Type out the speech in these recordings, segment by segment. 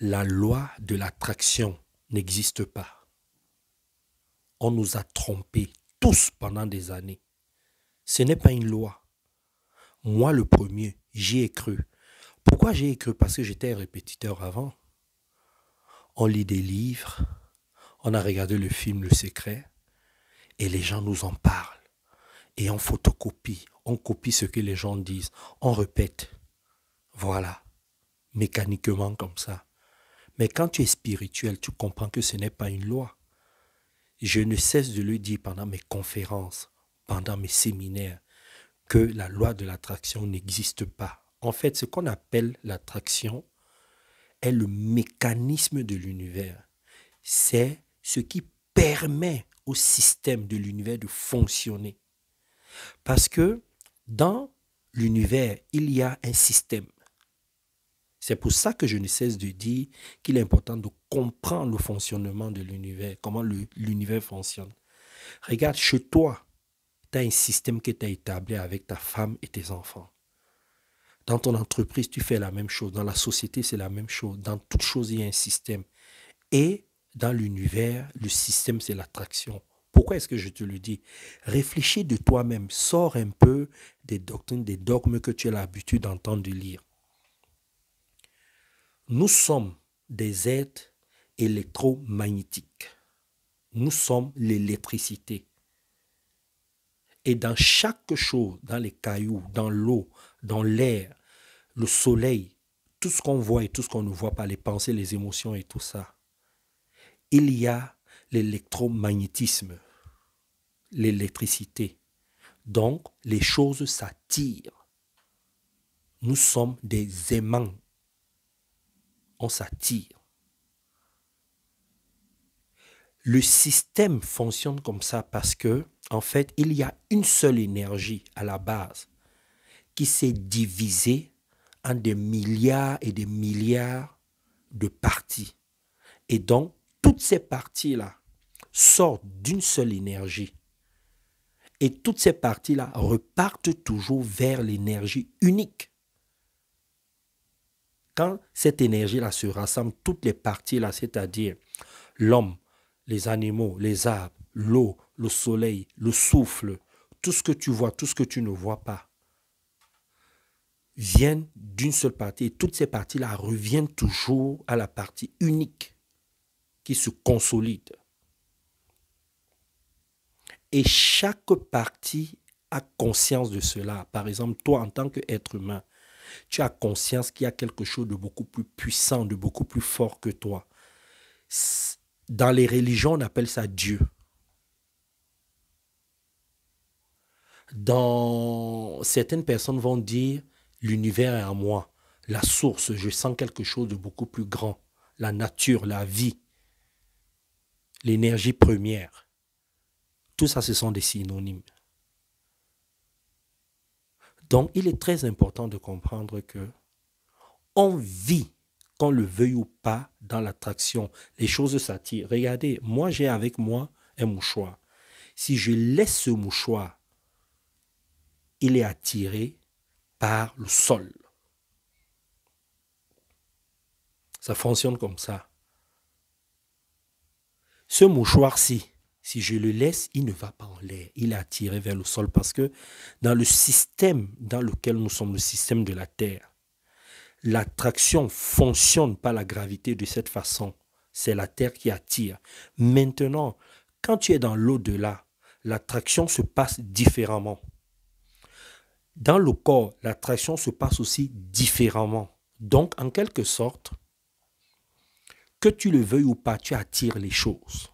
La loi de l'attraction n'existe pas. On nous a trompés tous pendant des années. Ce n'est pas une loi. Moi, le premier, j'y ai cru. Pourquoi j'y ai cru? Parce que j'étais un répétiteur avant. On lit des livres, on a regardé le film Le Secret, et les gens nous en parlent. Et on photocopie, on copie ce que les gens disent, on répète. Voilà, mécaniquement comme ça. Mais quand tu es spirituel, tu comprends que ce n'est pas une loi. Je ne cesse de le dire pendant mes conférences, pendant mes séminaires, que la loi de l'attraction n'existe pas. En fait, ce qu'on appelle l'attraction est le mécanisme de l'univers. C'est ce qui permet au système de l'univers de fonctionner. Parce que dans l'univers, il y a un système. C'est pour ça que je ne cesse de dire qu'il est important de comprendre le fonctionnement de l'univers, comment l'univers fonctionne. Regarde, chez toi, tu as un système que tu as établi avec ta femme et tes enfants. Dans ton entreprise, tu fais la même chose. Dans la société, c'est la même chose. Dans toute chose, il y a un système. Et dans l'univers, le système, c'est l'attraction. Pourquoi est-ce que je te le dis? Réfléchis de toi-même. Sors un peu des doctrines, des dogmes que tu as l'habitude d'entendre lire. Nous sommes des êtres électromagnétiques. Nous sommes l'électricité. Et dans chaque chose, dans les cailloux, dans l'eau, dans l'air, le soleil, tout ce qu'on voit et tout ce qu'on ne voit pas, les pensées, les émotions et tout ça, il y a l'électromagnétisme, l'électricité. Donc, les choses s'attirent. Nous sommes des aimants. On s'attire. Le système fonctionne comme ça parce que, en fait, il y a une seule énergie à la base qui s'est divisée en des milliards et des milliards de parties. Et donc, toutes ces parties-là sortent d'une seule énergie. Et toutes ces parties-là repartent toujours vers l'énergie unique. Quand cette énergie-là se rassemble, toutes les parties-là, c'est-à-dire l'homme, les animaux, les arbres, l'eau, le soleil, le souffle, tout ce que tu vois, tout ce que tu ne vois pas, viennent d'une seule partie. Et toutes ces parties-là reviennent toujours à la partie unique qui se consolide. Et chaque partie a conscience de cela. Par exemple, toi, en tant qu'être humain, tu as conscience qu'il y a quelque chose de beaucoup plus puissant, de beaucoup plus fort que toi. Dans les religions, on appelle ça Dieu. Certaines personnes vont dire, l'univers est en moi. La source, je sens quelque chose de beaucoup plus grand. La nature, la vie, l'énergie première. Tout ça, ce sont des synonymes. Donc, il est très important de comprendre que on vit, qu'on le veuille ou pas, dans l'attraction. Les choses s'attirent. Regardez, moi, j'ai avec moi un mouchoir. Si je laisse ce mouchoir, il est attiré par le sol. Ça fonctionne comme ça. Ce mouchoir-ci, si je le laisse, il ne va pas en l'air. Il est attiré vers le sol parce que dans le système dans lequel nous sommes, le système de la Terre, l'attraction fonctionne par la gravité de cette façon. C'est la Terre qui attire. Maintenant, quand tu es dans l'au-delà, l'attraction se passe différemment. Dans le corps, l'attraction se passe aussi différemment. Donc, en quelque sorte, que tu le veuilles ou pas, tu attires les choses.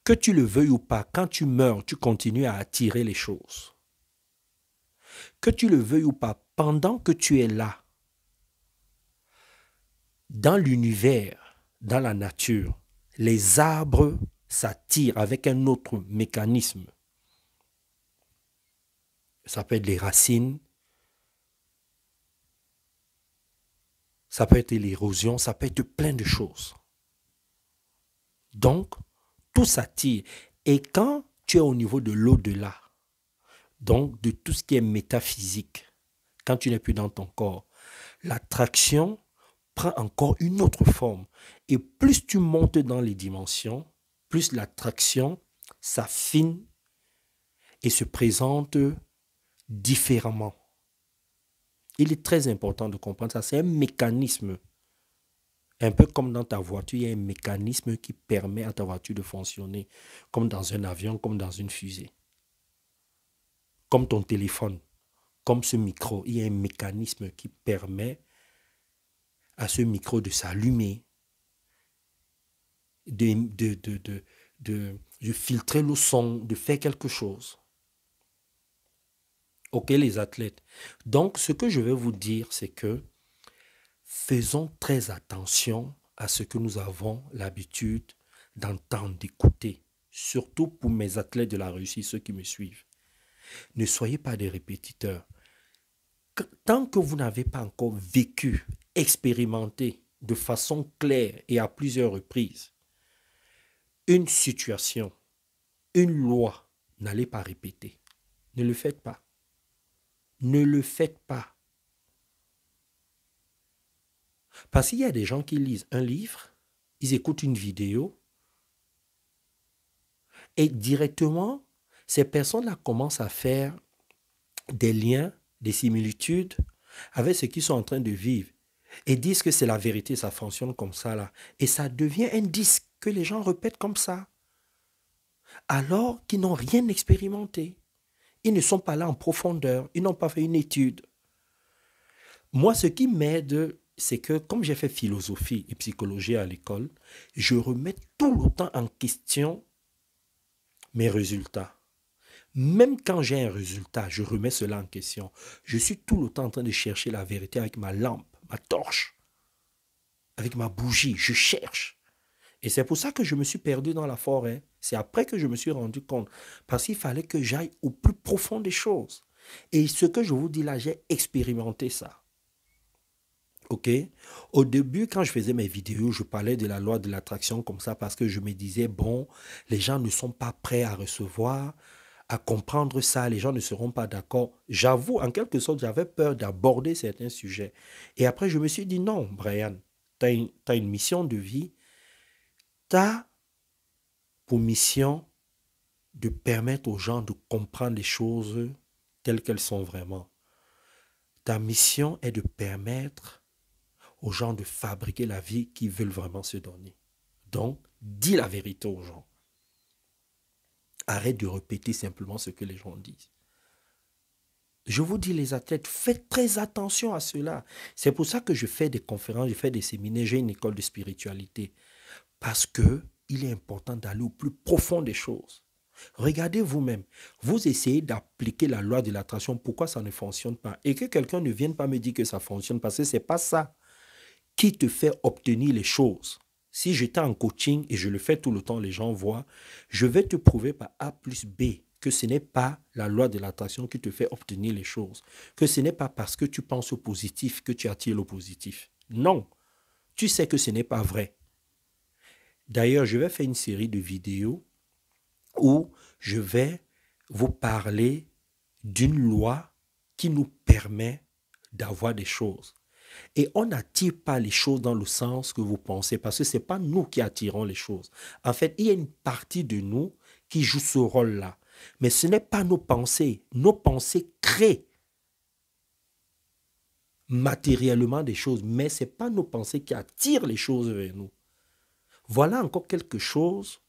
Que tu le veuilles ou pas, quand tu meurs, tu continues à attirer les choses. Que tu le veuilles ou pas, pendant que tu es là, dans l'univers, dans la nature, les arbres s'attirent avec un autre mécanisme. Ça peut être les racines, ça peut être l'érosion, ça peut être plein de choses. Donc, tout s'attire. Et quand tu es au niveau de l'au-delà, donc de tout ce qui est métaphysique, quand tu n'es plus dans ton corps, L'attraction prend encore une autre forme. Et plus tu montes dans les dimensions, plus l'attraction s'affine et se présente différemment. Il est très important de comprendre ça. C'est un mécanisme. Un peu comme dans ta voiture, il y a un mécanisme qui permet à ta voiture de fonctionner, comme dans un avion, comme dans une fusée. Comme ton téléphone, comme ce micro, il y a un mécanisme qui permet à ce micro de s'allumer, de filtrer le son, de faire quelque chose. Ok, les athlètes. Donc, ce que je vais vous dire, c'est que faisons très attention à ce que nous avons l'habitude d'entendre, d'écouter. Surtout pour mes athlètes de la réussite, ceux qui me suivent. Ne soyez pas des répétiteurs. Tant que vous n'avez pas encore vécu, expérimenté de façon claire et à plusieurs reprises une situation, une loi, n'allez pas répéter. Ne le faites pas. Ne le faites pas. Parce qu'il y a des gens qui lisent un livre, ils écoutent une vidéo et directement, ces personnes-là commencent à faire des liens, des similitudes avec ce qu'ils sont en train de vivre et disent que c'est la vérité, ça fonctionne comme ça là. Et ça devient un disque que les gens répètent comme ça, alors qu'ils n'ont rien expérimenté. Ils ne sont pas là en profondeur, ils n'ont pas fait une étude. Moi, ce qui m'aide, c'est que comme j'ai fait philosophie et psychologie à l'école, je remets tout le temps en question mes résultats. Même quand j'ai un résultat, je remets cela en question. Je suis tout le temps en train de chercher la vérité avec ma lampe, ma torche, avec ma bougie. Je cherche. Et c'est pour ça que je me suis perdu dans la forêt. C'est après que je me suis rendu compte. Parce qu'il fallait que j'aille au plus profond des choses. Et ce que je vous dis là, j'ai expérimenté ça. Ok? Au début, quand je faisais mes vidéos, je parlais de la loi de l'attraction comme ça parce que je me disais, bon, les gens ne sont pas prêts à recevoir, à comprendre ça, les gens ne seront pas d'accord. J'avoue, en quelque sorte, j'avais peur d'aborder certains sujets. Et après, je me suis dit, non, Brian, tu as une mission de vie, tu as pour mission de permettre aux gens de comprendre les choses telles qu'elles sont vraiment. Ta mission est de permettre aux gens de fabriquer la vie qu'ils veulent vraiment se donner. Donc, dis la vérité aux gens. Arrête de répéter simplement ce que les gens disent. Je vous dis, les athlètes, faites très attention à cela. C'est pour ça que je fais des conférences, je fais des séminaires, j'ai une école de spiritualité. Parce que il est important d'aller au plus profond des choses. Regardez vous-même. Vous essayez d'appliquer la loi de l'attraction. Pourquoi ça ne fonctionne pas? Et que quelqu'un ne vienne pas me dire que ça fonctionne parce que ce n'est pas ça qui te fait obtenir les choses. Si j'étais en coaching et je le fais tout le temps, les gens voient, je vais te prouver par A plus B que ce n'est pas la loi de l'attraction qui te fait obtenir les choses. Que ce n'est pas parce que tu penses au positif que tu attires le positif. Non, tu sais que ce n'est pas vrai. D'ailleurs, je vais faire une série de vidéos où je vais vous parler d'une loi qui nous permet d'avoir des choses. Et on n'attire pas les choses dans le sens que vous pensez, parce que ce n'est pas nous qui attirons les choses. En fait, il y a une partie de nous qui joue ce rôle-là. Mais ce n'est pas nos pensées. Nos pensées créent matériellement des choses, mais ce n'est pas nos pensées qui attirent les choses vers nous. Voilà encore quelque chose,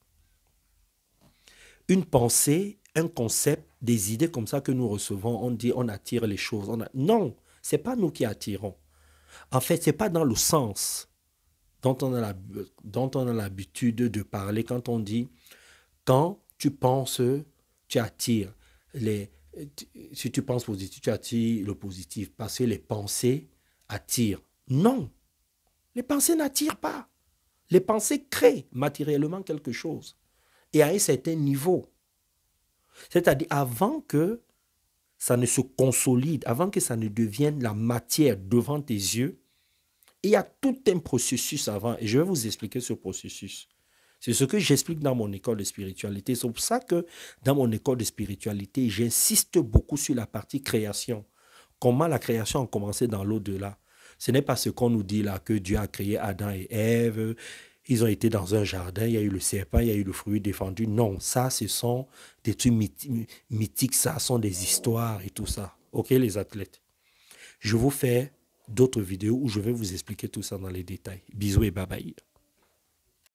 une pensée, un concept, des idées comme ça que nous recevons. On dit on attire les choses. Non, ce n'est pas nous qui attirons. En fait, ce n'est pas dans le sens dont on a l'habitude de parler quand on dit quand tu penses, tu attires. Si tu penses positif, tu attires le positif parce que les pensées attirent. Non, les pensées n'attirent pas. Les pensées créent matériellement quelque chose et à un certain niveau. C'est-à-dire avant que ça ne se consolide, avant que ça ne devienne la matière devant tes yeux, il y a tout un processus avant et je vais vous expliquer ce processus. C'est ce que j'explique dans mon école de spiritualité. C'est pour ça que dans mon école de spiritualité, j'insiste beaucoup sur la partie création. Comment la création a commencé dans l'au-delà. Ce n'est pas ce qu'on nous dit là, que Dieu a créé Adam et Ève. Ils ont été dans un jardin, il y a eu le serpent, il y a eu le fruit défendu. Non, ça, ce sont des trucs mythiques, ça sont des histoires et tout ça. OK, les athlètes? Je vous fais d'autres vidéos où je vais vous expliquer tout ça dans les détails. Bisous et bye bye.